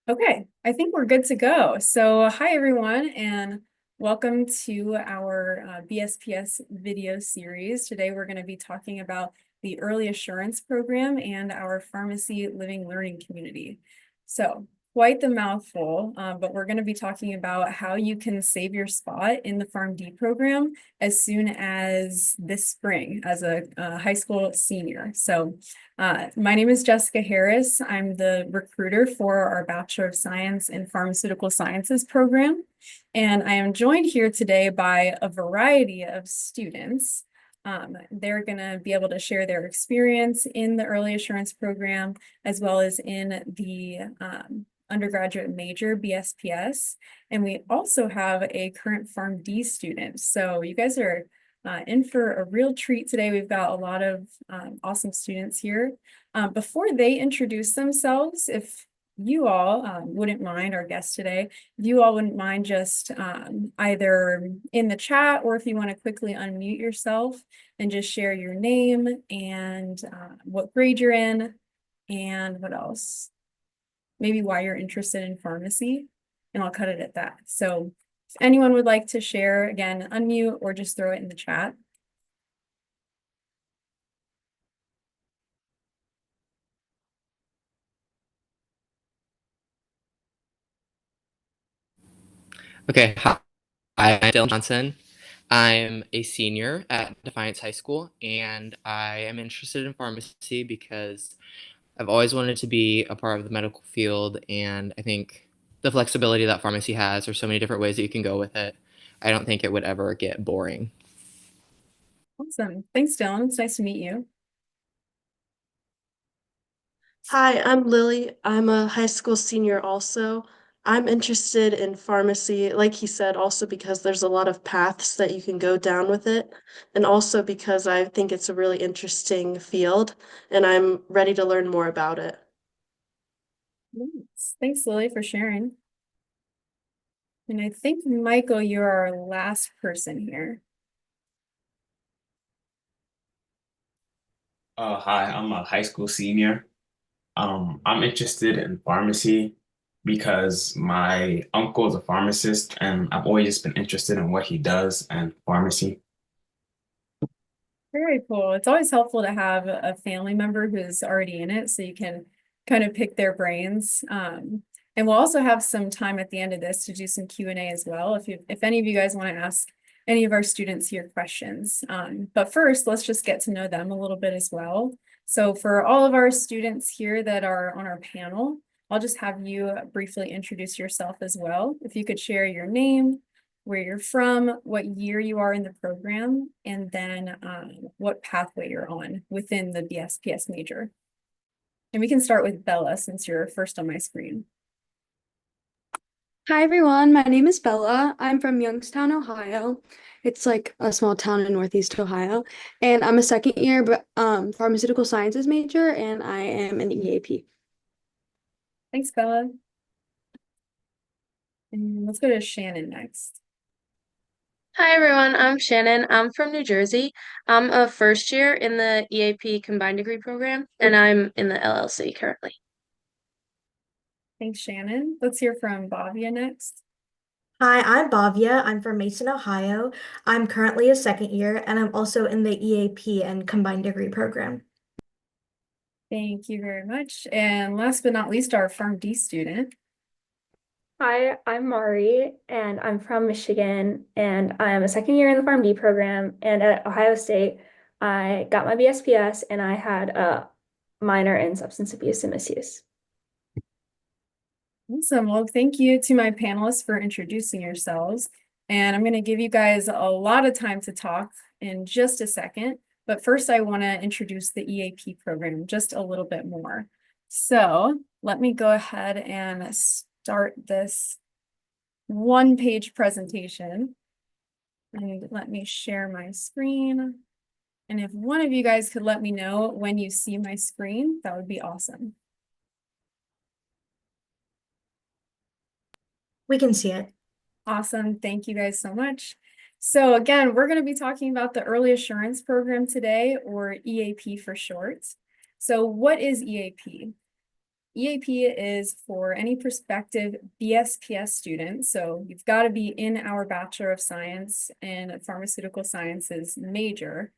Okay, I think we're good to go. So hi everyone, and welcome to our BSPS video series. Today we're going to be talking about the Early Assurance Program and our Pharmacy Living Learning Community. So quite the mouthful, but we're going to be talking about how you can save your spot in the PharmD program as soon as this spring as a high school senior. So my name is Jessica Harris. I'm the recruiter for our Bachelor of Science in Pharmaceutical Sciences program. And I am joined here today by a variety of students. They're going to be able to share their experience in the early assurance program, as well as in the undergraduate major, BSPS. And we also have a current PharmD student. So you guys are in for a real treat today. We've got a lot of awesome students here. Before they introduce themselves, if you all wouldn't mind, our guest today, if you all wouldn't mind just either in the chat or if you want to quickly unmute yourself and just share your name and what grade you're in and what else, maybe why you're interested in pharmacy, and I'll cut it at that. So if anyone would like to share, again, unmute or just throw it in the chat. Okay, hi, I'm Dylan Johnson. I'm a senior at Defiance High School, and I am interested in pharmacy because I've always wanted to be a part of the medical field, and I think the flexibility that pharmacy has, there's so many different ways that you can go with it. I don't think it would ever get boring. Awesome. Thanks, Dylan. It's nice to meet you. Hi, I'm Lily. I'm a high school senior also. I'm interested in pharmacy, like he said, also because there's a lot of paths that you can go down with it, and also because I think it's a really interesting field, and I'm ready to learn more about it. Thanks, Lily, for sharing. And I think, Michael, you're our last person here. Hi, I'm a high school senior. I'm interested in pharmacy because my uncle is a pharmacist and I've always just been interested in what he does and pharmacy. Very cool. It's always helpful to have a family member who's already in it so you can kind of pick their brains. And we'll also have some time at the end of this to do some Q&A as well, if any of you guys want to ask any of our students here questions. But first, let's just get to know them a little bit as well. So for all of our students here that are on our panel, I'll just have you briefly introduce yourself as well. If you could share your name, where you're from, what year you are in the program, and then what pathway you're on within the BSPS major. And we can start with Bella since you're first on my screen. Hi everyone, my name is Bella. I'm from Youngstown, Ohio. It's like a small town in Northeast Ohio. And I'm a second year pharmaceutical sciences major and I am an EAP. Thanks, Bella. And let's go to Shannon next. Hi everyone, I'm Shannon. I'm from New Jersey. I'm a first year in the EAP combined degree program, and I'm in the LLC currently. Thanks, Shannon. Let's hear from Bhavya next. Hi, I'm Bhavya. I'm from Mason, Ohio. I'm currently a second year, and I'm also in the EAP and combined degree program. Thank you very much. And last but not least, our PharmD student. Hi, I'm Mari, and I'm from Michigan, and I'm a second year in the PharmD program. And at Ohio State, I got my BSPS, and I had a minor in substance abuse and misuse. Awesome. Well, thank you to my panelists for introducing yourselves. And I'm going to give you guys a lot of time to talk in just a second. But first, I want to introduce the EAP program just a little bit more. So let me go ahead and start this one-page presentation. And let me share my screen. And if one of you guys could let me know when you see my screen, that would be awesome. We can see it. Awesome. Thank you guys so much. So again, we're going to be talking about the Early Assurance Program today, or EAP for short. So what is EAP? EAP is for any prospective BSPS student. So you've got to be in our Bachelor of Science in Pharmaceutical Sciences major.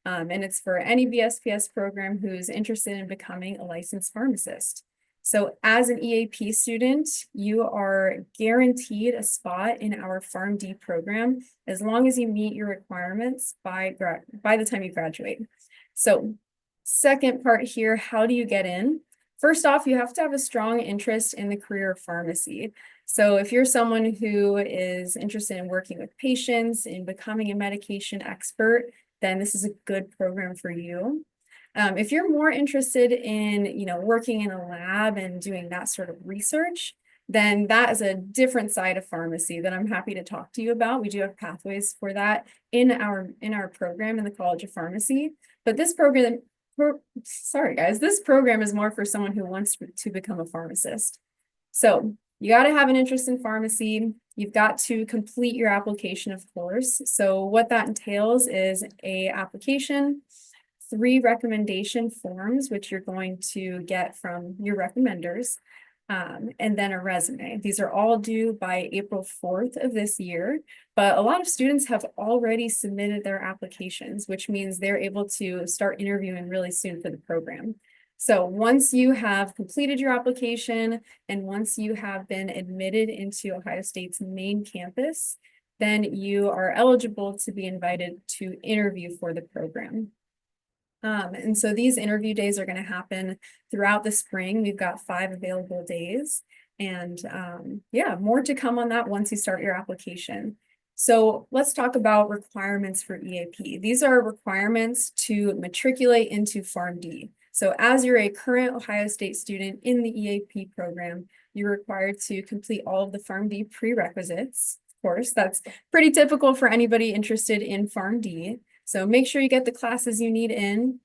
And it's for any BSPS program who's interested in becoming a licensed pharmacist. So as an EAP student, you are guaranteed a spot in our PharmD program as long as you meet your requirements by the time you graduate. So second part here, how do you get in? First off, you have to have a strong interest in the career of pharmacy. So if you're someone who is interested in working with patients, in becoming a medication expert, then this is a good program for you. If you're more interested in, working in a lab and doing that sort of research, then that is a different side of pharmacy that I'm happy to talk to you about. We do have pathways for that in our program in the College of Pharmacy. But this program, sorry guys, this program is more for someone who wants to become a pharmacist. So you got to have an interest in pharmacy. You've got to complete your application, of course. So what that entails is a application, 3 recommendation forms, which you're going to get from your recommenders, and then a resume. These are all due by April 4th of this year, but a lot of students have already submitted their applications, which means they're able to start interviewing really soon for the program. So once you have completed your application and once you have been admitted into Ohio State's main campus, then you are eligible to be invited to interview for the program. And so these interview days are going to happen throughout the spring. We've got 5 available days. And yeah, more to come on that once you start your application. So let's talk about requirements for EAP. These are requirements to matriculate into PharmD. So as you're a current Ohio State student in the EAP program, you're required to complete all of the PharmD prerequisites. Of course, that's pretty typical for anybody interested in PharmD. So make sure you get the classes you need in.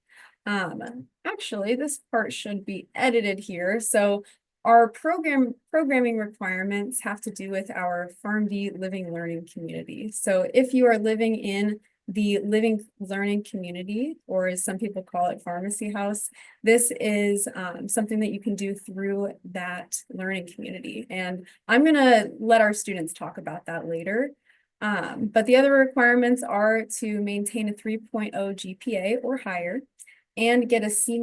Actually, this part should be edited here. So our programming requirements have to do with our PharmD living learning community. So if you are living in the living learning community, or as some people call it, pharmacy house, this is something that you can do through that learning community. And I'm gonna let our students talk about that later. But the other requirements are to maintain a 3.0 GPA or higher and get a C-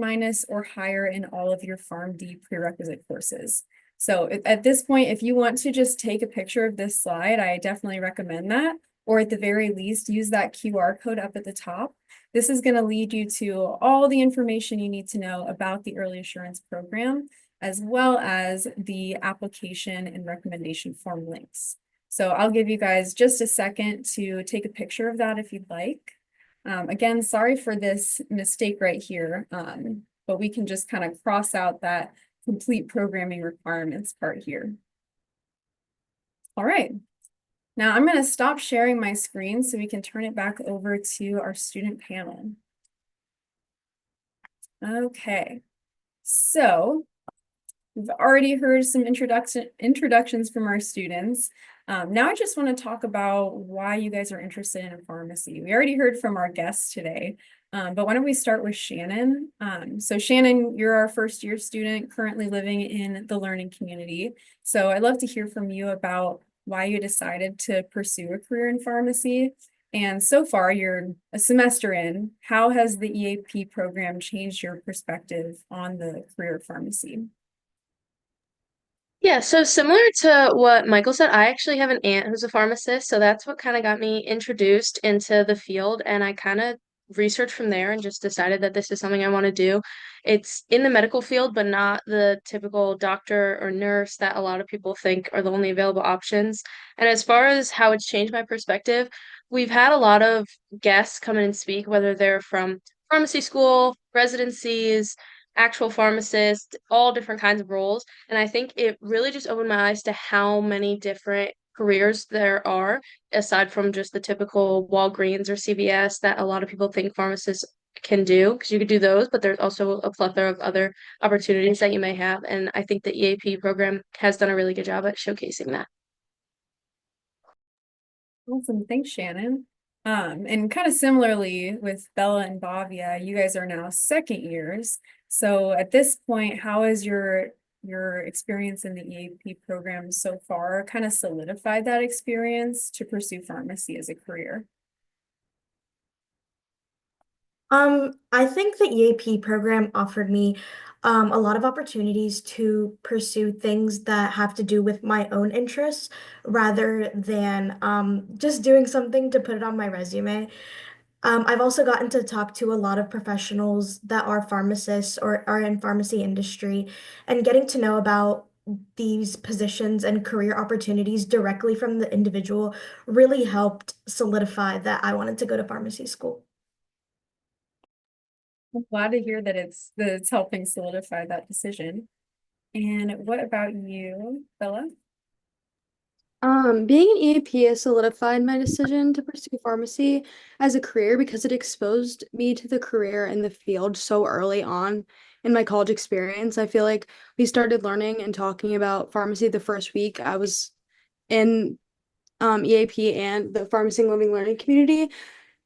or higher in all of your PharmD prerequisite courses. So at this point, if you want to just take a picture of this slide, I definitely recommend that. Or at the very least, use that QR code up at the top. This is going to lead you to all the information you need to know about the early assurance program, as well as the application and recommendation form links. So I'll give you guys just a second to take a picture of that if you'd like. Again, sorry for this mistake right here, but we can just kind of cross out that complete programming requirements part here. All right. Now I'm going to stop sharing my screen so we can turn it back over to our student panel. Okay, so we've already heard some introductions from our students. Now I just want to talk about why you guys are interested in pharmacy. We already heard from our guests today, but why don't we start with Shannon? So Shannon, you're our first year student currently living in the learning community. So I'd love to hear from you about why you decided to pursue a career in pharmacy. And so far, you're a semester in. How has the EAP program changed your perspective on the career of pharmacy? Yeah, so similar to what Michael said, I actually have an aunt who's a pharmacist, so that's what kind of got me introduced into the field, and I kind of researched from there and just decided that this is something I want to do. It's in the medical field, but not the typical doctor or nurse that a lot of people think are the only available options. And as far as how it's changed my perspective, we've had a lot of guests come in and speak, whether they're from pharmacy school, residencies, actual pharmacists, all different kinds of roles. And I think it really just opened my eyes to how many different careers there are, aside from just the typical Walgreens or CVS that a lot of people think pharmacists can do, because you could do those, but there's also a plethora of other opportunities that you may have. And I think the EAP program has done a really good job at showcasing that. Awesome, thanks, Shannon. And kind of similarly with Bella and Bhavya, you guys are now second years. So at this point, how has your your experience in the EAP program so far kind of solidified that experience to pursue pharmacy as a career? I think the EAP program offered me a lot of opportunities to pursue things that have to do with my own interests rather than just doing something to put it on my resume. I've also gotten to talk to a lot of professionals that are pharmacists or are in pharmacy industry and getting to know about these positions and career opportunities directly from the individual really helped solidify that I wanted to go to pharmacy school. I'm glad to hear that it's helping solidify that decision. And what about you, Bella? Being an EAP has solidified my decision to pursue pharmacy as a career because it exposed me to the career in the field so early on in my college experience. I feel like we started learning and talking about pharmacy the first week I was in EAP and the pharmacy and living learning community.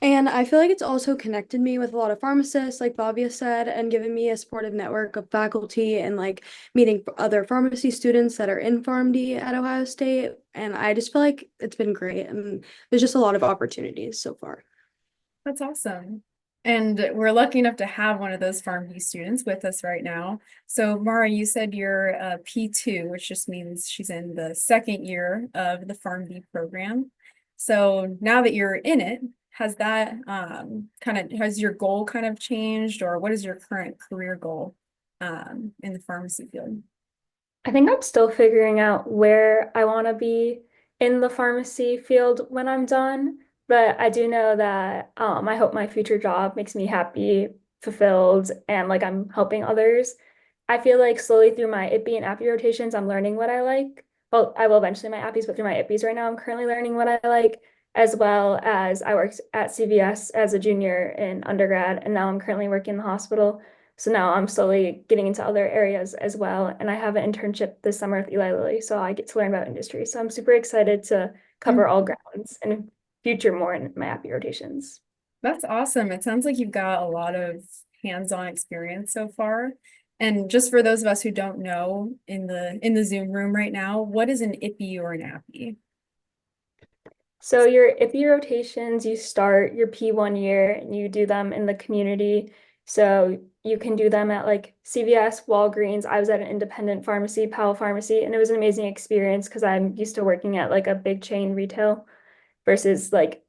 And I feel like it's also connected me with a lot of pharmacists, like Bhavya said, and given me a supportive network of faculty and like meeting other pharmacy students that are in PharmD at Ohio State. And I just feel like it's been great. And there's just a lot of opportunities so far. That's awesome. And we're lucky enough to have one of those PharmD students with us right now. So Mara, you said you're a P2, which just means she's in the second year of the PharmD program. So now that you're in it, has that has your goal kind of changed, or what is your current career goal in the pharmacy field? I think I'm still figuring out where I want to be in the pharmacy field when I'm done, but I do know that I hope my future job makes me happy, fulfilled, and like I'm helping others. I feel like slowly through my IPPY and APPY rotations, I'm learning what I like. Well, I will eventually my APPYs, but through my IPPYs right now, I'm currently learning what I like, as well as I worked at CVS as a junior in undergrad, and now I'm currently working in the hospital. So now I'm slowly getting into other areas as well. And I have an internship this summer with Eli Lilly, so I get to learn about industry. So I'm super excited to cover all grounds and future more in my APPY rotations. That's awesome. It sounds like you've got a lot of hands-on experience so far. And just for those of us who don't know in the Zoom room right now, what is an IPPY or an APPY? So your IPPY rotations, you start your P1 year and you do them in the community. So you can do them at like CVS, Walgreens. I was at an independent pharmacy, Powell Pharmacy, and it was an amazing experience because I'm used to working at like a big chain retail versus like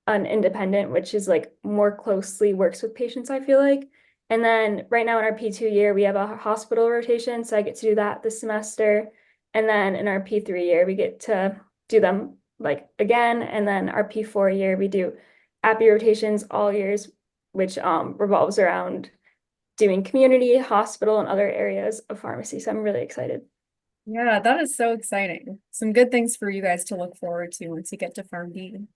an independent, which is like more closely works with patients, I feel like. And then right now in our P2 year, we have a hospital rotation. So I get to do that this semester. And then in our P3 year, we get to do them like again. And then our P4 year, we do APPY rotations all years, which revolves around doing community, hospital, and other areas of pharmacy. So I'm really excited. Yeah, that is so exciting. Some good things for you guys to look forward to once you get to PharmD.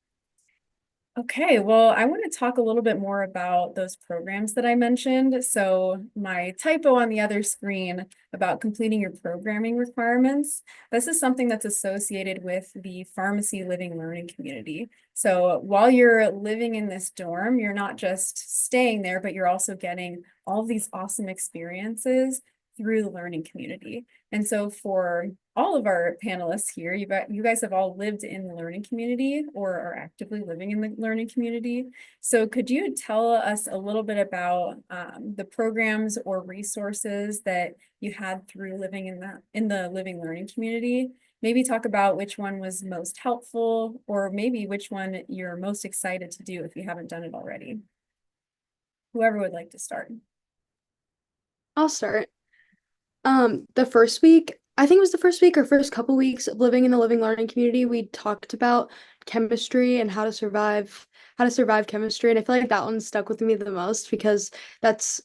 Okay, well, I want to talk a little bit more about those programs that I mentioned. So my typo on the other screen about completing your programming requirements, this is something that's associated with the pharmacy living learning community. So while you're living in this dorm, you're not just staying there, but you're also getting all of these awesome experiences through the learning community. And so for all of our panelists here, you guys have all lived in the learning community or are actively living in the learning community. So could you tell us a little bit about the programs or resources that you had through living in the living learning community? Maybe talk about which one was most helpful, or maybe which one you're most excited to do if you haven't done it already. Whoever would like to start. I'll start. The first week, I think it was the first week or first couple weeks of living in the living learning community, we talked about chemistry and how to survive chemistry. And I feel like that one stuck with me the most because that's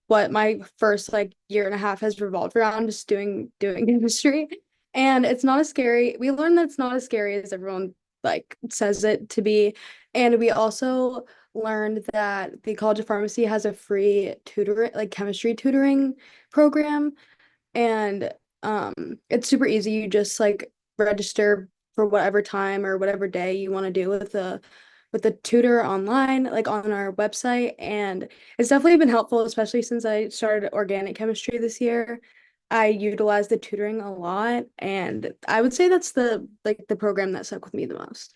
what my first like year and a half has revolved around, just doing chemistry. And it's not as scary. We learned that it's not as scary as everyone like says it to be. And we also learned that the College of Pharmacy has a free chemistry tutoring program, and it's super easy. You just like register for whatever time or whatever day you want to do with the tutor online, like on our website. And it's definitely been helpful, especially since I started organic chemistry this year. I utilize the tutoring a lot, and I would say that's the program that stuck with me the most.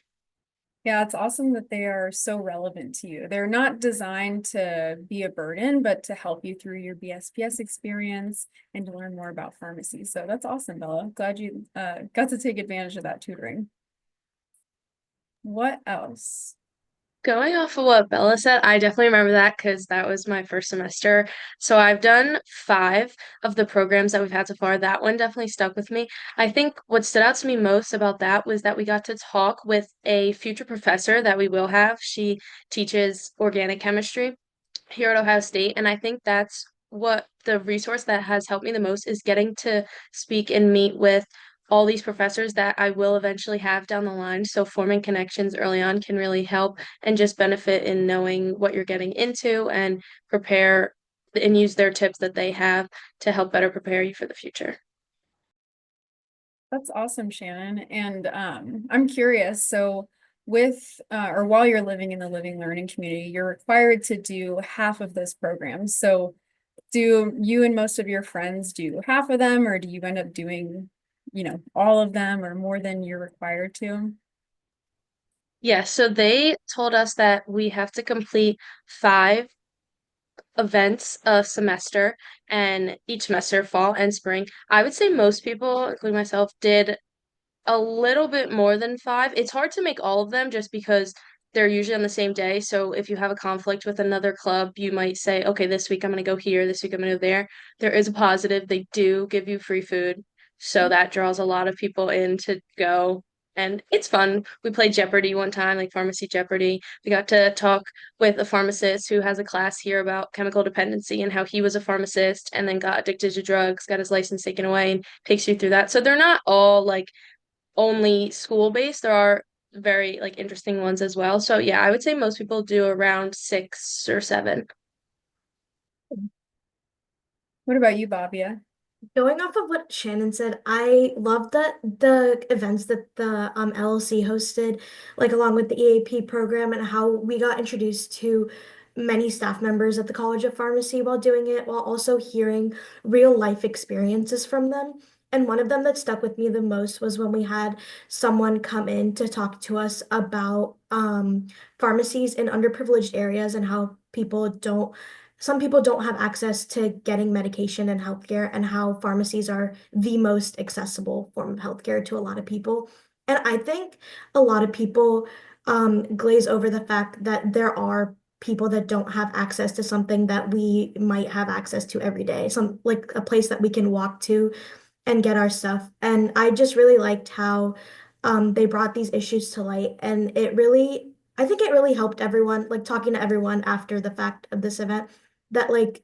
Yeah, it's awesome that they are so relevant to you. They're not designed to be a burden, but to help you through your BSPS experience and to learn more about pharmacy. So that's awesome, Bella. Glad you got to take advantage of that tutoring. What else? Going off of what Bella said, I definitely remember that because that was my first semester. So I've done 5 of the programs that we've had so far. That one definitely stuck with me. I think what stood out to me most about that was that we got to talk with a future professor that we will have. She teaches organic chemistry here at Ohio State, and I think that's what the resource that has helped me the most is getting to speak and meet with all these professors that I will eventually have down the line. So forming connections early on can really help and just benefit in knowing what you're getting into and prepare and use their tips that they have to help better prepare you for the future. That's awesome, Shannon. And I'm curious, so with or while you're living in the living learning community, you're required to do half of those programs. So do you and most of your friends do half of them, or do you end up doing, all of them or more than you're required to? Yeah, so they told us that we have to complete 5 events a semester, and each semester, fall and spring. I would say most people, including myself, did a little bit more than 5. It's hard to make all of them just because they're usually on the same day. So if you have a conflict with another club, you might say, okay, this week I'm going to go here, this week I'm going to go there. There is a positive. They do give you free food. So that draws a lot of people in to go. And it's fun. We played Jeopardy one time, like Pharmacy Jeopardy. We got to talk with a pharmacist who has a class here about chemical dependency and how he was a pharmacist and then got addicted to drugs, got his license taken away, and takes you through that. So they're not all like only school based. There are very like interesting ones as well. So yeah, I would say most people do around 6 or 7. What about you, Bobia? Going off of what Shannon said, I love that the events that the LLC hosted, like along with the EAP program, and how we got introduced to many staff members at the College of Pharmacy while doing it, while also hearing real life experiences from them. And one of them that stuck with me the most was when we had someone come in to talk to us about pharmacies in underprivileged areas and how some people don't have access to getting medication and healthcare, and how pharmacies are the most accessible form of healthcare to a lot of people. And I think a lot of people glaze over the fact that there are people that don't have access to something that we might have access to every day, some like a place that we can walk to and get our stuff. And I just really liked how they brought these issues to light, and I think it really helped everyone, like talking to everyone after the fact of this event, that like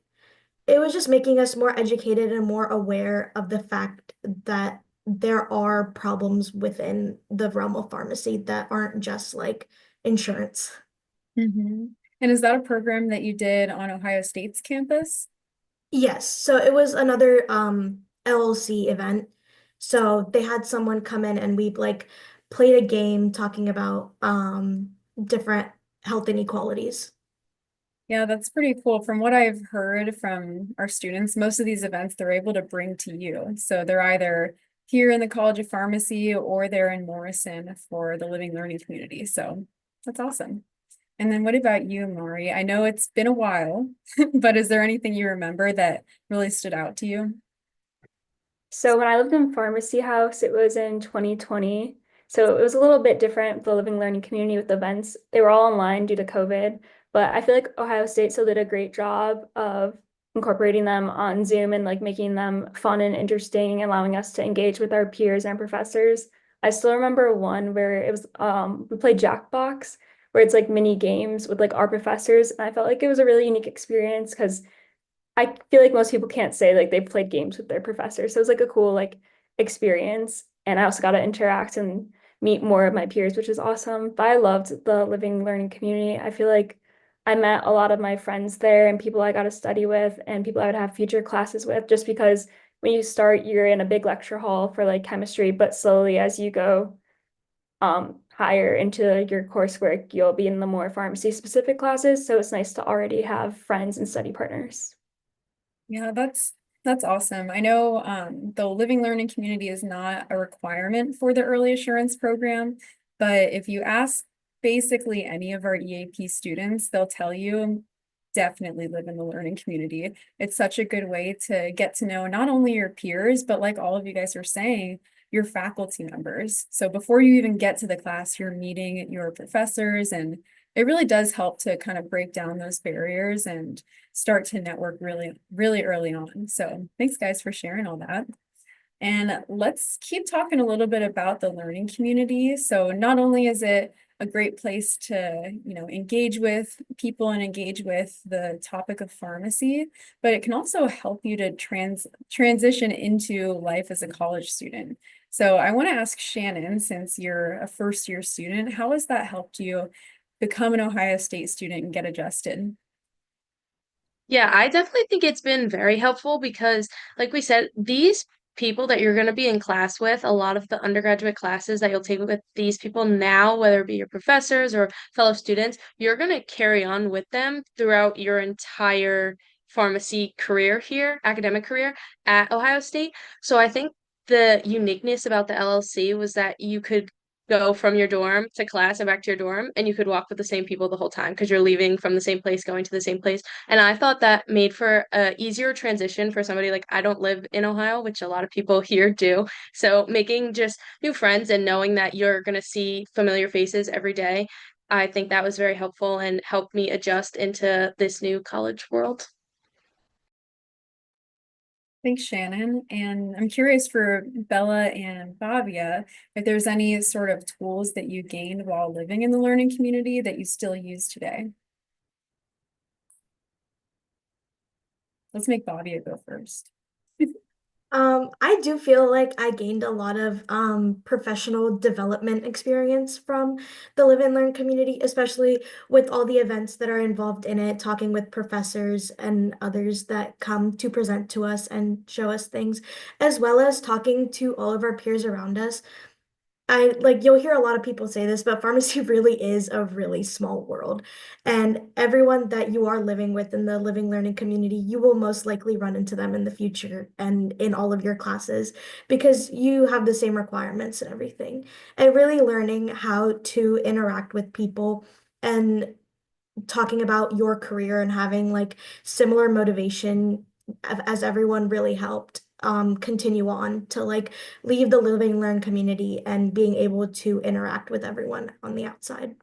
it was just making us more educated and more aware of the fact that there are problems within the realm of pharmacy that aren't just like insurance. Mm-hmm. And is that a program that you did on Ohio State's campus? Yes, so it was another LLC event. So they had someone come in and we like played a game talking about different health inequalities. Yeah, that's pretty cool. From what I've heard from our students, most of these events they're able to bring to you. So they're either here in the College of Pharmacy or they're in Morrison for the Living Learning community. So that's awesome. And then what about you, Maury? I know it's been a while, but is there anything you remember that really stood out to you? So when I lived in Pharmacy House, it was in 2020. So it was a little bit different, the living learning community with events. They were all online due to COVID, but I feel like Ohio State still did a great job of incorporating them on Zoom and like making them fun and interesting, allowing us to engage with our peers and professors. I still remember one where it was we played Jackbox, where it's like mini games with like our professors. And I felt like it was a really unique experience because I feel like most people can't say like they've played games with their professor. So it was like a cool like experience. And I also got to interact and meet more of my peers, which is awesome. But I loved the living learning community. I feel like I met a lot of my friends there and people I got to study with and people I would have future classes with just because when you start, you're in a big lecture hall for like chemistry, but slowly as you go higher into your coursework, you'll be in the more pharmacy specific classes. So it's nice to already have friends and study partners. Yeah, That's awesome. I know the living learning community is not a requirement for the early assurance program, but if you ask basically any of our EAP students, they'll tell you definitely live in the learning community. It's such a good way to get to know not only your peers, but like all of you guys are saying, your faculty members. So before you even get to the class, you're meeting your professors, and it really does help to kind of break down those barriers and start to network really, really early on. So thanks guys for sharing all that. And let's keep talking a little bit about the learning community. So not only is it a great place to, engage with people and engage with the topic of pharmacy, but it can also help you to transition into life as a college student. So I want to ask Shannon, since you're a first year student, how has that helped you become an Ohio State student and get adjusted? Yeah, I definitely think it's been very helpful because, like we said, these people that you're going to be in class with, a lot of the undergraduate classes that you'll take with these people now, whether it be your professors or fellow students, you're going to carry on with them throughout your entire pharmacy career here, academic career at Ohio State. So I think the uniqueness about the LLC was that you could go from your dorm to class and back to your dorm, and you could walk with the same people the whole time because you're leaving from the same place, going to the same place. And I thought that made for a easier transition for somebody like I don't live in Ohio, which a lot of people here do. So making just new friends and knowing that you're going to see familiar faces every day, I think that was very helpful and helped me adjust into this new college world. Thanks, Shannon. And I'm curious for Bella and Bavia, if there's any sort of tools that you gained while living in the learning community that you still use today. Let's make Bavia go first. I do feel like I gained a lot of professional development experience from the Live and Learn community, especially with all the events that are involved in it, talking with professors and others that come to present to us and show us things, as well as talking to all of our peers around us. I like you'll hear a lot of people say this, but pharmacy really is a really small world. And everyone that you are living with in the living learning community, you will most likely run into them in the future and in all of your classes because you have the same requirements and everything. And really learning how to interact with people and talking about your career and having like similar motivation as everyone really helped continue on to like leave the living learn community and being able to interact with everyone on the outside.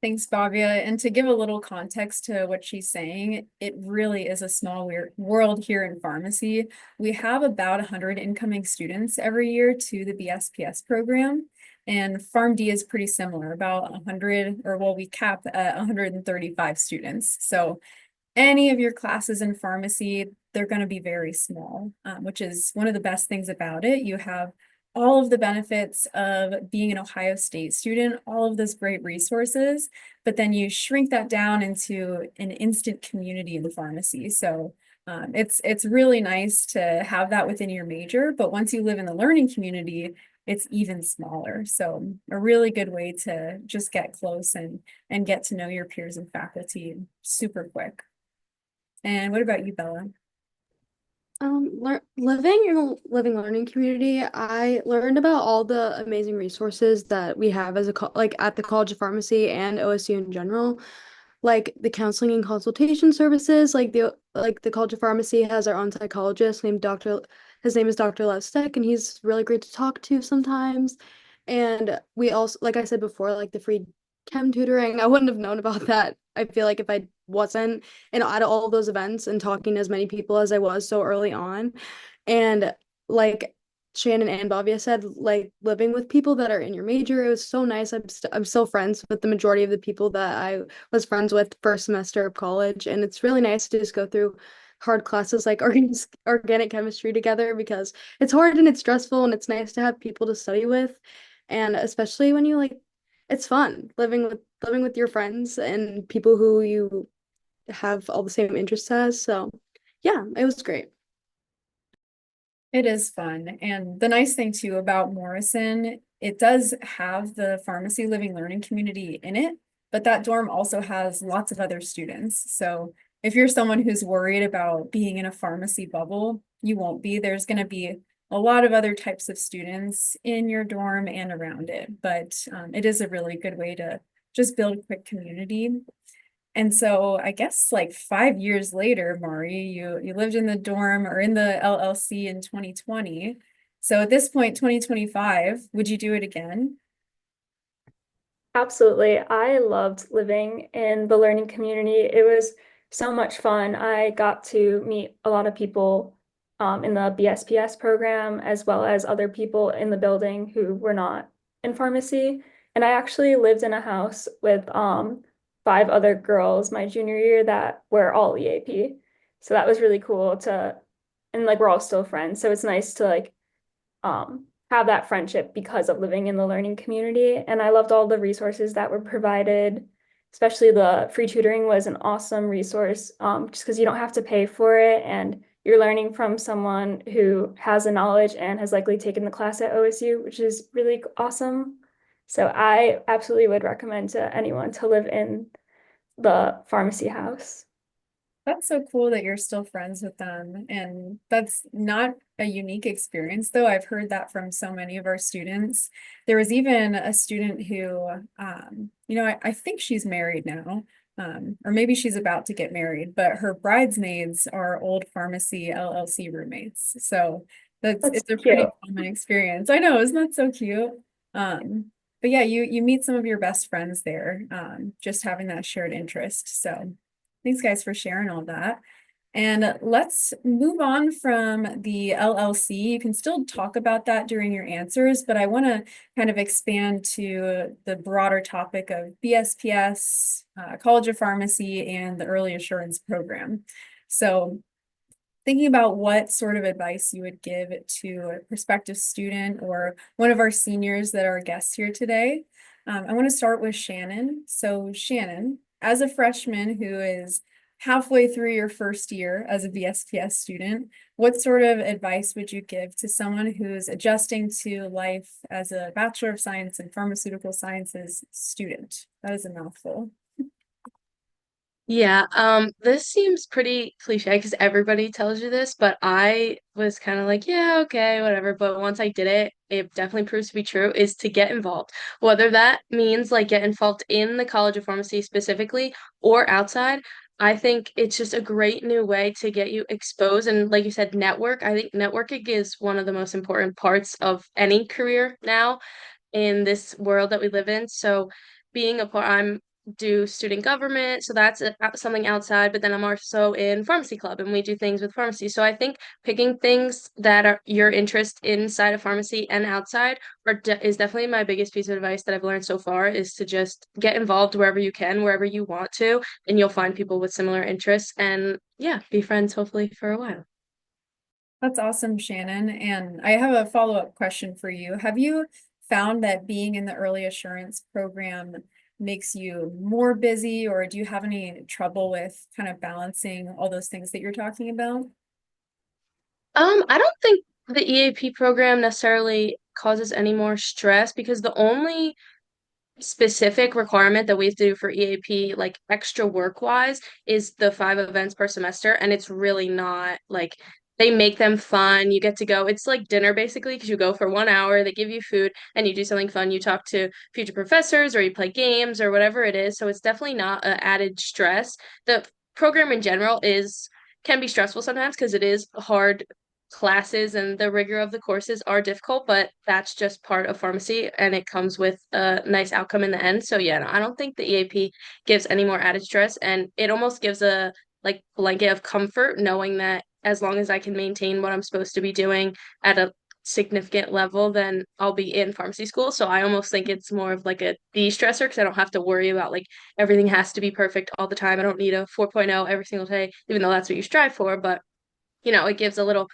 Thanks, Bavia. And to give a little context to what she's saying, it really is a small world here in pharmacy. We have about 100 incoming students every year to the BSPS program. And PharmD is pretty similar, about 100, or well, we cap at 135 students. So any of your classes in pharmacy, they're going to be very small, which is one of the best things about it. You have all of the benefits of being an Ohio State student, all of those great resources, but then you shrink that down into an instant community in pharmacy. So it's really nice to have that within your major, but once you live in the learning community, it's even smaller. So a really good way to just get close and get to know your peers and faculty super quick. And what about you, Bella? Living in a living learning community, I learned about all the amazing resources that we have as like at the College of Pharmacy and OSU in general, like the counseling and consultation services. Like the College of Pharmacy has our own psychologist named Dr. His name is Dr. Lestek, and he's really great to talk to sometimes. And we also, like I said before, like the free chem tutoring, I wouldn't have known about that. I feel like if I wasn't at all of those events and talking to as many people as I was so early on. And like Shannon and Bavia said, like living with people that are in your major, it was so nice. I'm still friends with the majority of the people that I was friends with first semester of college. And it's really nice to just go through hard classes like organic chemistry together because it's hard and it's stressful and it's nice to have people to study with. And especially when you like it's fun living with your friends and people who you have all the same interests as. So yeah, it was great. It is fun. And the nice thing too about Morrison, it does have the pharmacy living learning community in it, but that dorm also has lots of other students. So if you're someone who's worried about being in a pharmacy bubble, you won't be. There's going to be a lot of other types of students in your dorm and around it, but it is a really good way to just build a quick community. And so I guess like 5 years later, Mari, you lived in the dorm or in the LLC in 2020. So at this point, 2025, would you do it again? Absolutely. I loved living in the learning community. It was so much fun. I got to meet a lot of people in the BSPS program, as well as other people in the building who were not in pharmacy. And I actually lived in a house with 5 other girls my junior year that were all EAP. So that was really cool and like we're all still friends. So it's nice to like have that friendship because of living in the learning community. And I loved all the resources that were provided, especially the free tutoring was an awesome resource, just because you don't have to pay for it and you're learning from someone who has the knowledge and has likely taken the class at OSU, which is really awesome. So I absolutely would recommend to anyone to live in the pharmacy house. That's so cool that you're still friends with them. And that's not a unique experience, though. I've heard that from so many of our students. There was even a student who, I think she's married now, or maybe she's about to get married, but her bridesmaids are old pharmacy LLC roommates. So That's it's a cute. pretty common experience. I know, isn't that so cute? But yeah, you meet some of your best friends there, just having that shared interest. So thanks, guys, for sharing all that. And let's move on from the LLC. You can still talk about that during your answers, but I want to kind of expand to the broader topic of BSPS, College of Pharmacy, and the Early Assurance Program. So thinking about what sort of advice you would give to a prospective student or one of our seniors that are guests here today. I want to start with Shannon. So Shannon, as a freshman who is halfway through your first year as a BSPS student, what sort of advice would you give to someone who's adjusting to life as a Bachelor of Science in Pharmaceutical Sciences student? That is a mouthful. Yeah, this seems pretty cliche because everybody tells you this, but I was kind of like, yeah, okay, whatever. But once I did it, it definitely proves to be true, is to get involved. Whether that means like get involved in the College of Pharmacy specifically or outside, I think it's just a great new way to get you exposed. And like you said, network. I think networking is one of the most important parts of any career now in this world that we live in. So being a part, I'm do student government, so that's something outside, but then I'm also in pharmacy club and we do things with pharmacy. So I think picking things that are your interest inside of pharmacy and outside is definitely my biggest piece of advice that I've learned so far, is to just get involved wherever you can, wherever you want to, and you'll find people with similar interests and yeah, be friends hopefully for a while. That's awesome, Shannon. And I have a follow-up question for you. Have you found that being in the early assurance program makes you more busy, or do you have any trouble with kind of balancing all those things that you're talking about? I don't think the EAP program necessarily causes any more stress because the only specific requirement that we have to do for EAP, like extra work wise, is the 5 events per semester. And it's really not like they make them fun. You get to go, it's like dinner basically, because you go for 1 hour, they give you food, and you do something fun. You talk to future professors or you play games or whatever it is. So it's definitely not an added stress. The program in general is can be stressful sometimes because it is hard classes and the rigor of the courses are difficult, but that's just part of pharmacy and it comes with a nice outcome in the end. So yeah, no, I don't think the EAP gives any more added stress, and it almost gives a like blanket of comfort knowing that as long as I can maintain what I'm supposed to be doing at a significant level, then I'll be in pharmacy school. So I almost think it's more of like a de-stressor because I don't have to worry about like everything has to be perfect all the time. I don't need a 4.0 every single day, even though that's what you strive for, but it gives a little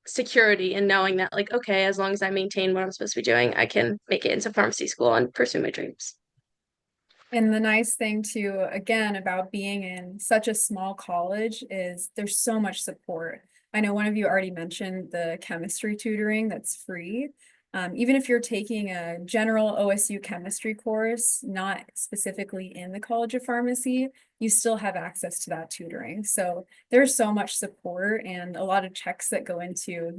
security in knowing that like okay, as long as I maintain what I'm supposed to be doing, I can make it into pharmacy school and pursue my dreams. And the nice thing too, again, about being in such a small college is there's so much support. I know one of you already mentioned the chemistry tutoring that's free. Even if you're taking a general OSU chemistry course, not specifically in the College of Pharmacy, you still have access to that tutoring. So there's so much support and a lot of checks that go into,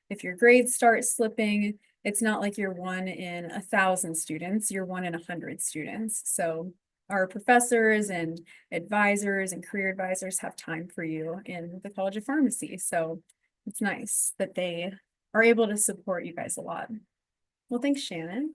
if your grades start slipping, it's not like you're one in 1,000 students, you're one in 100 students. So our professors and advisors and career advisors have time for you in the College of Pharmacy. So it's nice that they are able to support you guys a lot. Well, thanks, Shannon.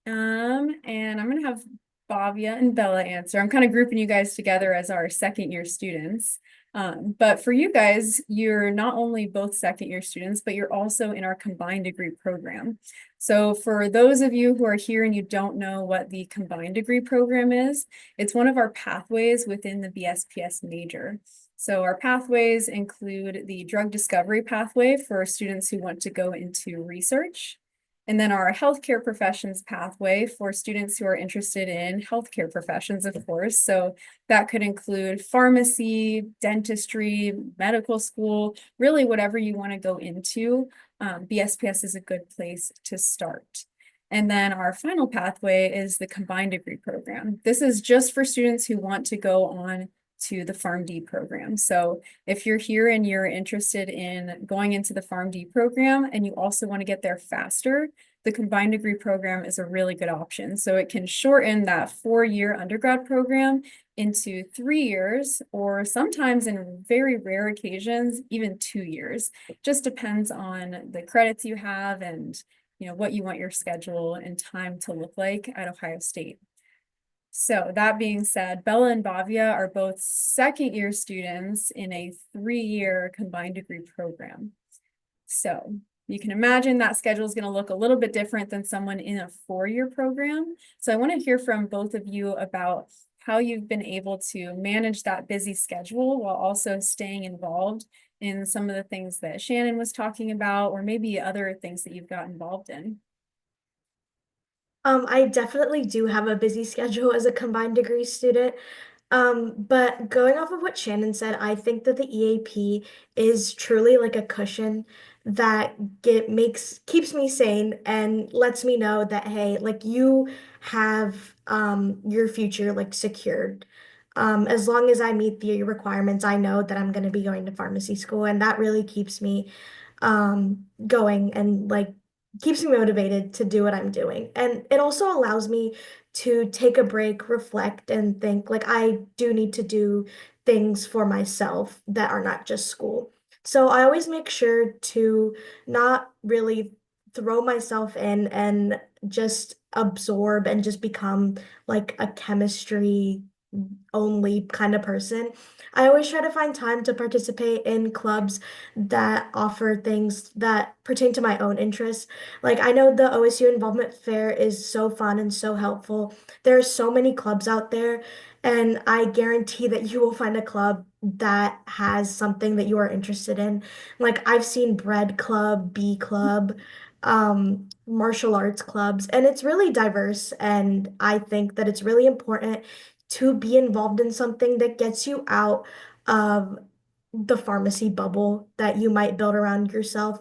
And I'm gonna have Bhavya and Bella answer. I'm kind of grouping you guys together as our second year students. But for you guys, you're not only both second year students, but you're also in our combined degree program. So for those of you who are here and you don't know what the combined degree program is, it's one of our pathways within the BSPS major. So our pathways include the drug discovery pathway for students who want to go into research. And then our healthcare professions pathway for students who are interested in healthcare professions, of course. So that could include pharmacy, dentistry, medical school, really whatever you want to go into. BSPS is a good place to start. And then our final pathway is the combined degree program. This is just for students who want to go on to the PharmD program. So if you're here and you're interested in going into the PharmD program and you also want to get there faster, the combined degree program is a really good option. So it can shorten that 4-year undergrad program into 3 years, or sometimes in very rare occasions, even 2 years. It just depends on the credits you have and what you want your schedule and time to look like at Ohio State. So that being said, Bella and Bhavya are both second year students in a 3-year combined degree program. So you can imagine that schedule is going to look a little bit different than someone in a 4-year program. So I want to hear from both of you about how you've been able to manage that busy schedule while also staying involved in some of the things that Shannon was talking about, or maybe other things that you've got involved in. I definitely do have a busy schedule as a combined degree student. But going off of what Shannon said, I think that the EAP is truly like a cushion that keeps me sane and lets me know that, hey, like you have your future like secured. As long as I meet the requirements, I know that I'm going to be going to pharmacy school, and that really keeps me going and like keeps me motivated to do what I'm doing. And it also allows me to take a break, reflect, and think like I do need to do things for myself that are not just school. So I always make sure to not really throw myself in and just absorb and just become like a chemistry only kind of person. I always try to find time to participate in clubs that offer things that pertain to my own interests. Like I know the OSU Involvement Fair is so fun and so helpful. There are so many clubs out there, and I guarantee that you will find a club that has something that you are interested in. Like I've seen Bread Club, Bee Club, martial arts clubs, and it's really diverse. And I think that it's really important to be involved in something that gets you out of the pharmacy bubble that you might build around yourself.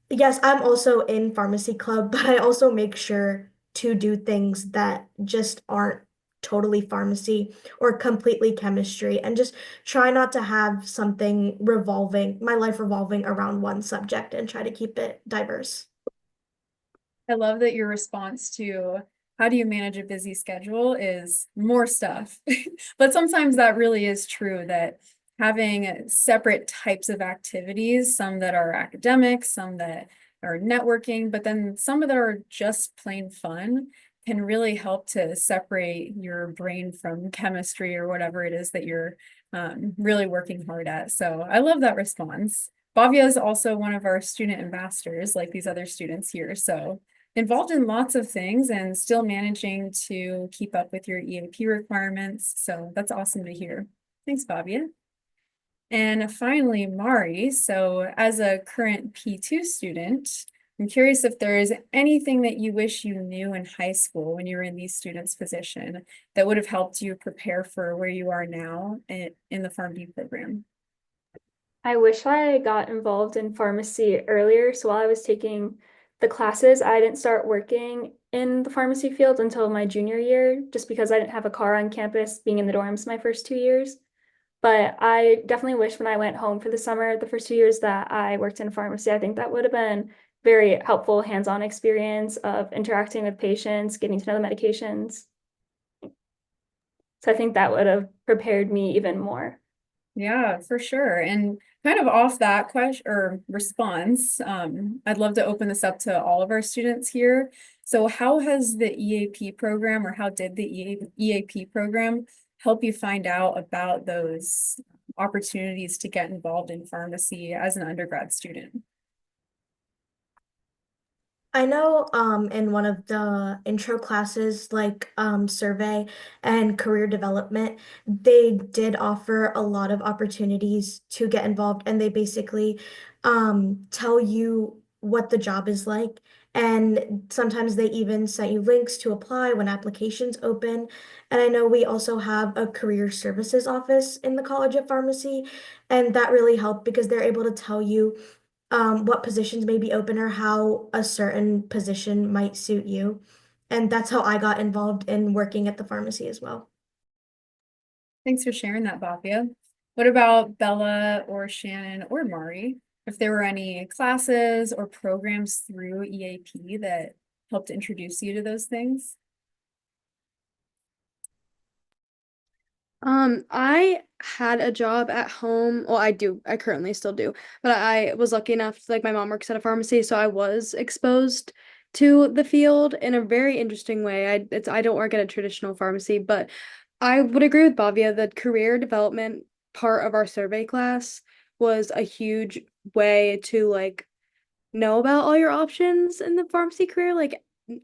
Yes, I'm also in pharmacy club, but I also make sure to do things that just aren't totally pharmacy or completely chemistry, and just try not to have my life revolving around one subject, and try to keep it diverse. I love that your response to how do you manage a busy schedule is more stuff. But sometimes that really is true, that having separate types of activities, some that are academic, some that are networking, but then some that are just plain fun, can really help to separate your brain from chemistry or whatever it is that you're really working hard at. So I love that response. Bhavya is also one of our student ambassadors, like these other students here. So involved in lots of things and still managing to keep up with your EAP requirements. So that's awesome to hear. Thanks, Bhavya. And finally, Mari. So as a current P2 student, I'm curious if there is anything that you wish you knew in high school when you were in these students' position that would have helped you prepare for where you are now in the PharmD program. I wish I got involved in pharmacy earlier. So while I was taking the classes, I didn't start working in the pharmacy field until my junior year, just because I didn't have a car on campus being in the dorms my first 2 years. But I definitely wish when I went home for the summer, the first 2 years that I worked in pharmacy, I think that would have been very helpful hands-on experience of interacting with patients, getting to know the medications. So I think that would have prepared me even more. Yeah, for sure. And kind of off that question or response, I'd love to open this up to all of our students here. So how has the EAP program, or how did the EAP program help you find out about those opportunities to get involved in pharmacy as an undergrad student? I know in one of the intro classes, like survey and career development, they did offer a lot of opportunities to get involved, and they basically tell you what the job is like. And sometimes they even sent you links to apply when applications open. And I know we also have a career services office in the College of Pharmacy, and that really helped because they're able to tell you what positions may be open or how a certain position might suit you. And that's how I got involved in working at the pharmacy as well. Thanks for sharing that, Bhavya. What about Bella or Shannon or Mari? If there were any classes or programs through EAP that helped introduce you to those things? I had a job at home. Well, I currently still do, but I was lucky enough, like my mom works at a pharmacy, so I was exposed to the field in a very interesting way. I don't work at a traditional pharmacy, but I would agree with Bhavya that career development part of our survey class was a huge way to like know about all your options in the pharmacy career, like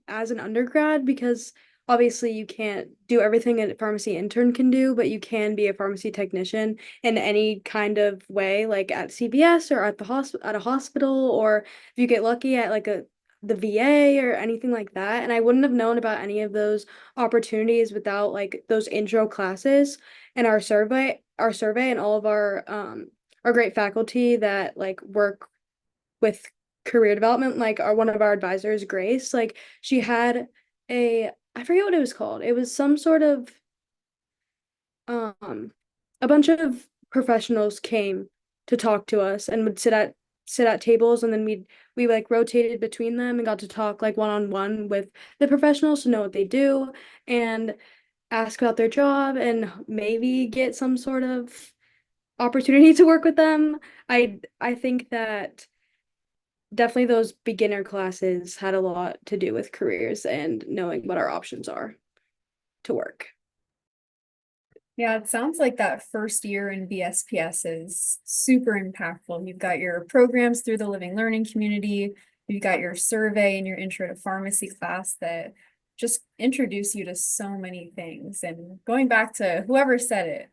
as an undergrad, because obviously you can't do everything a pharmacy intern can do, but you can be a pharmacy technician in any kind of way, like at CVS or at at a hospital, or if you get lucky at like the VA or anything like that. And I wouldn't have known about any of those opportunities without like those intro classes and our survey and all of our great faculty that like work with career development, like one of our advisors, Grace, like she had I forget what it was called. It was some sort of um a bunch of professionals came to talk to us and would sit at tables, and then we like rotated between them and got to talk like one-on-one with the professionals to know what they do and ask about their job and maybe get some sort of opportunity to work with them. I think that definitely those beginner classes had a lot to do with careers and knowing what our options are to work. Yeah, it sounds like that first year in BSPS is super impactful. You've got your programs through the living learning community, you've got your survey and your intro to pharmacy class that just introduce you to so many things. And going back to whoever said it,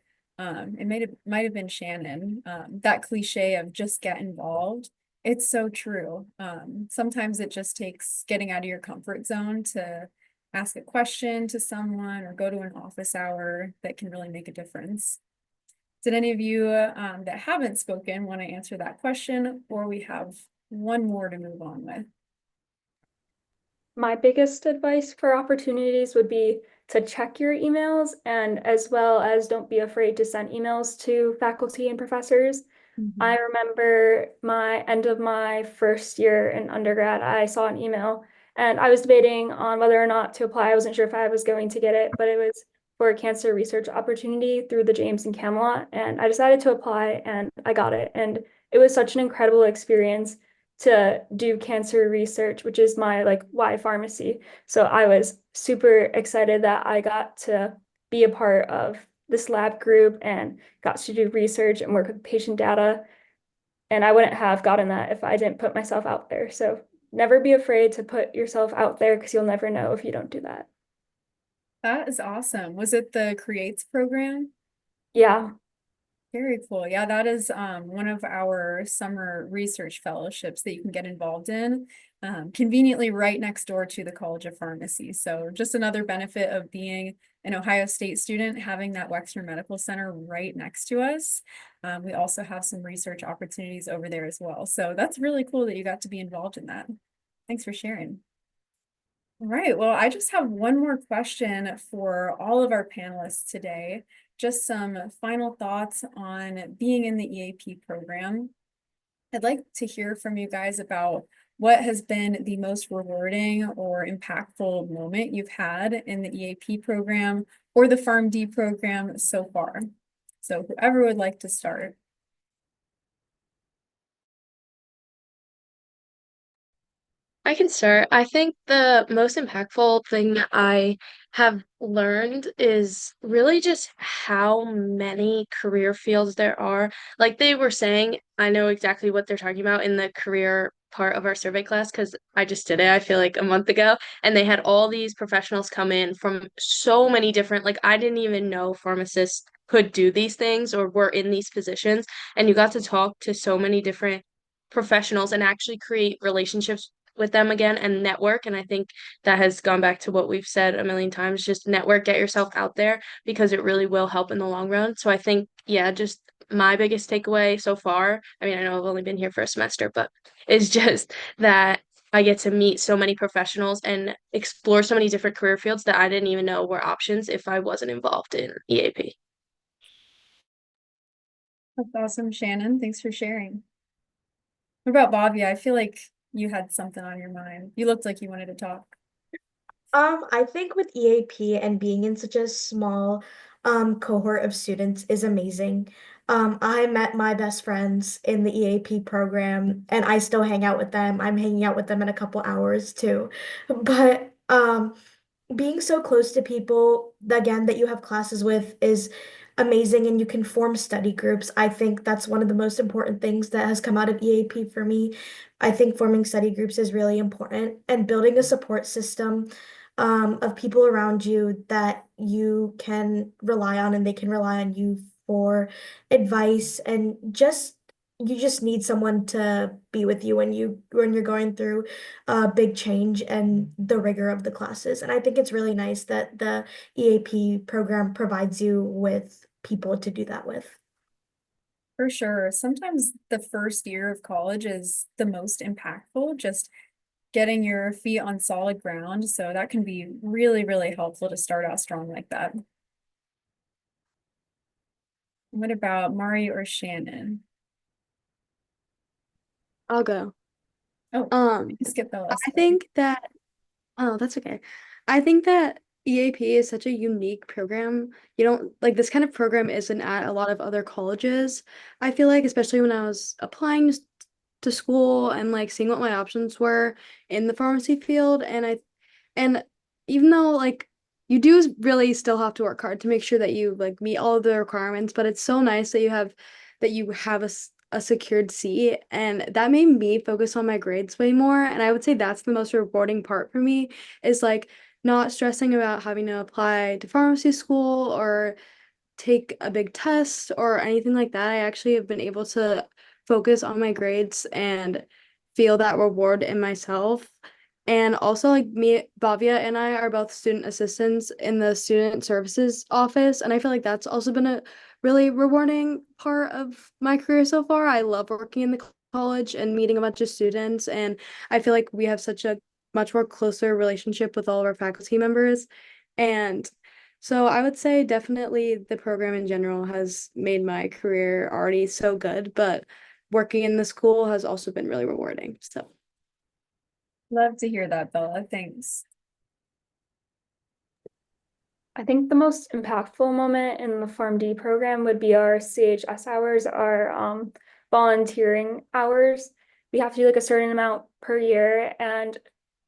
might have been Shannon, that cliche of just get involved. It's so true. Sometimes it just takes getting out of your comfort zone to ask a question to someone or go to an office hour that can really make a difference. Did any of you that haven't spoken want to answer that question, or we have one more to move on with? My biggest advice for opportunities would be to check your emails, and as well as don't be afraid to send emails to faculty and professors. I remember my end of my first year in undergrad, I saw an email and I was debating on whether or not to apply. I wasn't sure if I was going to get it, but it was for a cancer research opportunity through the James and Camelot. And I decided to apply and I got it. And it was such an incredible experience to do cancer research, which is my like why pharmacy. So I was super excited that I got to be a part of this lab group and got to do research and work with patient data. And I wouldn't have gotten that if I didn't put myself out there. So never be afraid to put yourself out there because you'll never know if you don't do that. That is awesome. Was it the Creates program? Yeah. Very cool. Yeah, that is one of our summer research fellowships that you can get involved in, conveniently right next door to the College of Pharmacy. So just another benefit of being an Ohio State student, having that Wexner Medical Center right next to us. We also have some research opportunities over there as well. So that's really cool that you got to be involved in that. Thanks for sharing. All right, well, I just have one more question for all of our panelists today. Just some final thoughts on being in the EAP program. I'd like to hear from you guys about what has been the most rewarding or impactful moment you've had in the EAP program or the PharmD program so far. So whoever would like to start. I can start. I think the most impactful thing that I have learned is really just how many career fields there are. Like they were saying, I know exactly what they're talking about in the career part of our survey class because I just did it, I feel like a month ago, and they had all these professionals come in from so many different, like I didn't even know pharmacists could do these things or were in these positions, and you got to talk to so many different professionals and actually create relationships with them again and network. And I think that has gone back to what we've said a million times, just network, get yourself out there because it really will help in the long run. So I think, yeah, just my biggest takeaway so far, I mean, I know I've only been here for a semester, but is just that I get to meet so many professionals and explore so many different career fields that I didn't even know were options if I wasn't involved in EAP. That's awesome, Shannon. Thanks for sharing. What about Bobby? I feel like you had something on your mind. You looked like you wanted to talk. I think with EAP and being in such a small cohort of students is amazing. I met my best friends in the EAP program and I still hang out with them. I'm hanging out with them in a couple hours too. But being so close to people, again, that you have classes with is amazing and you can form study groups. I think that's one of the most important things that has come out of EAP for me. I think forming study groups is really important and building a support system of people around you that you can rely on and they can rely on you for advice and just you just need someone to be with you when you're going through big change and the rigor of the classes. And I think it's really nice that the EAP program provides you with people to do that with. For sure. Sometimes the first year of college is the most impactful, just getting your feet on solid ground. So that can be really, really helpful to start out strong like that. What about Mari or Shannon? I'll go. Oh, Um, skip Bella. I think that, oh, that's okay. I think that EAP is such a unique program. You don't like this kind of program isn't at a lot of other colleges. I feel like, especially when I was applying to school and like seeing what my options were in the pharmacy field, and even though like you do really still have to work hard to make sure that you like meet all of the requirements, but it's so nice that you have a secured seat, and that made me focus on my grades way more. And I would say that's the most rewarding part for me is like not stressing about having to apply to pharmacy school or take a big test or anything like that. I actually have been able to focus on my grades and feel that reward in myself. And also, like me, Bhavya and I are both student assistants in the student services office. And I feel like that's also been a really rewarding part of my career so far. I love working in the college and meeting a bunch of students. And I feel like we have such a much more closer relationship with all of our faculty members. And so I would say definitely the program in general has made my career already so good, but working in the school has also been really rewarding. So Love to hear that, Bella. Thanks. I think the most impactful moment in the PharmD program would be our CHS hours, our volunteering hours. We have to do like a certain amount per year, and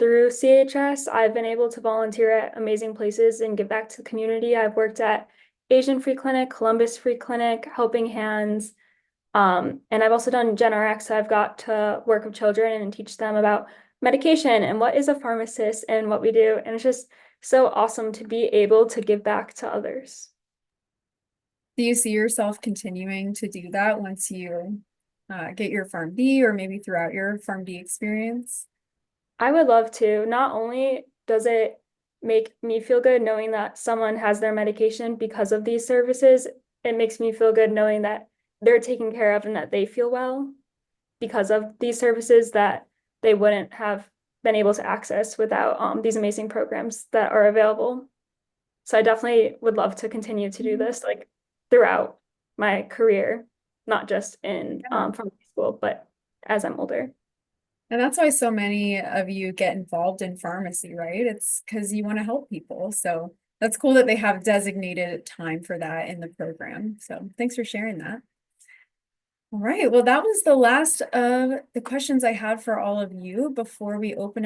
through CHS, I've been able to volunteer at amazing places and give back to the community. I've worked at Asian Free Clinic, Columbus Free Clinic, Helping Hands, and I've also done GenRx. So I've got to work with children and teach them about medication and what is a pharmacist and what we do. And it's just so awesome to be able to give back to others. Do you see yourself continuing to do that once you get your PharmD or maybe throughout your PharmD experience? I would love to. Not only does it make me feel good knowing that someone has their medication because of these services, it makes me feel good knowing that they're taken care of and that they feel well because of these services that they wouldn't have been able to access without these amazing programs that are available. So I definitely would love to continue to do this like throughout my career, not just in pharmacy school, but as I'm older. And that's why so many of you get involved in pharmacy, right? It's because you want to help people. So that's cool that they have designated time for that in the program. So thanks for sharing that. All right, well, that was the last of the questions I had for all of you before we open it